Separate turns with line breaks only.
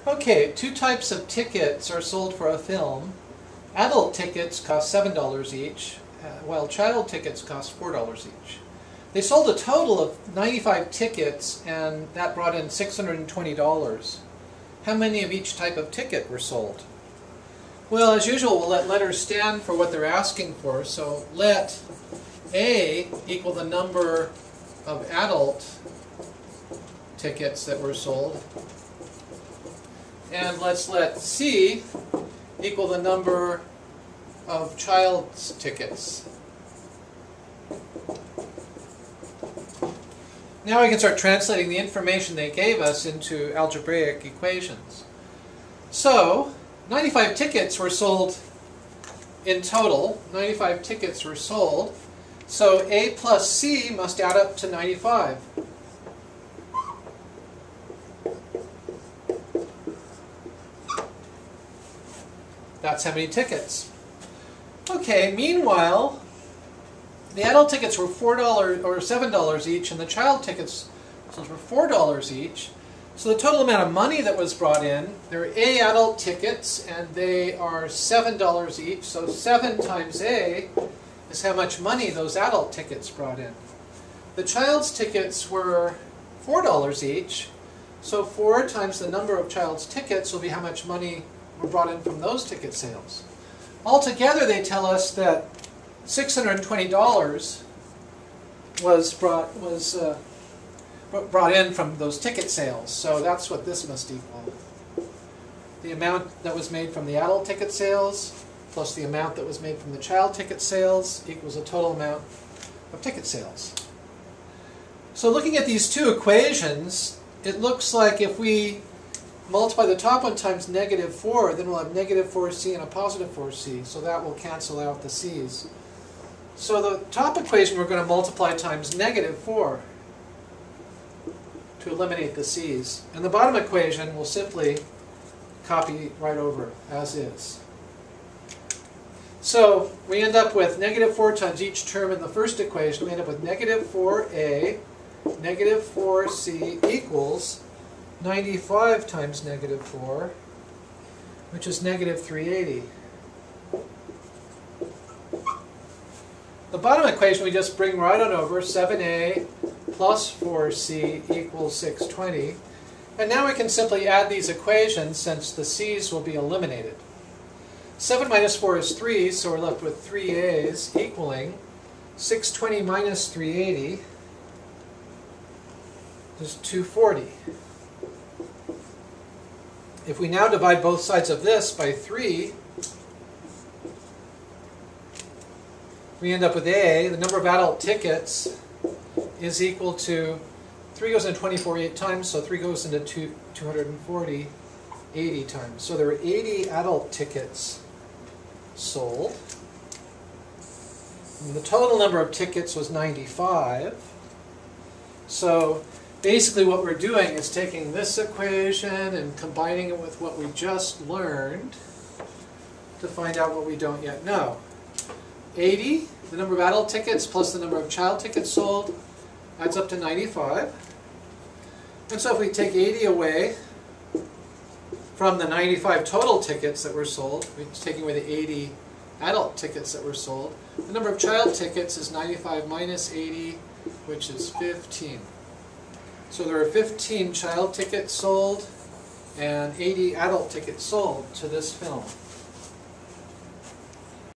Okay, two types of tickets are sold for a film. Adult tickets cost $7 each, while child tickets cost $4 each. They sold a total of 95 tickets, and that brought in $620. How many of each type of ticket were sold? Well, as usual, we'll let letters stand for what they're asking for. So let A equal the number of adult tickets that were sold. And let's let C equal the number of child's tickets. Now we can start translating the information they gave us into algebraic equations. So, 95 tickets were sold in total. 95 tickets were sold. So A plus C must add up to 95. That's how many tickets. Okay, meanwhile, the adult tickets were $4 or $7 each, and the child tickets were $4 each. So the total amount of money that was brought in, there are A adult tickets, and they are $7 each. So 7 times A is how much money those adult tickets brought in. The child's tickets were $4 each. So 4 times the number of child's tickets will be how much money were brought in from those ticket sales. Altogether, they tell us that $620 was brought in from those ticket sales. So that's what this must equal. The amount that was made from the adult ticket sales plus the amount that was made from the child ticket sales equals a total amount of ticket sales. So looking at these two equations, it looks like if we multiply the top one times -4, then we'll have -4c and a positive 4c. So that will cancel out the c's. So the top equation we're going to multiply times -4 to eliminate the c's. And the bottom equation we'll simply copy right over as is. So we end up with -4 times each term in the first equation. We end up with -4a, -4c equals 95 times -4, which is -380. The bottom equation we just bring right on over, 7a plus 4c equals 620. And now we can simply add these equations since the c's will be eliminated. 7 minus 4 is 3, so we're left with 3a's equaling 620 minus 380 is 240. If we now divide both sides of this by 3, we end up with A, the number of adult tickets, is equal to 3 goes into 24 8 times, so 3 goes into 240 80 times. So there were 80 adult tickets sold. And the total number of tickets was 95. So basically what we're doing is taking this equation and combining it with what we just learned to find out what we don't yet know. 80, the number of adult tickets plus the number of child tickets sold, adds up to 95. And so if we take 80 away from the 95 total tickets that were sold, we're taking away the 80 adult tickets that were sold, the number of child tickets is 95 minus 80, which is 15. So there are 15 child tickets sold and 80 adult tickets sold to this film.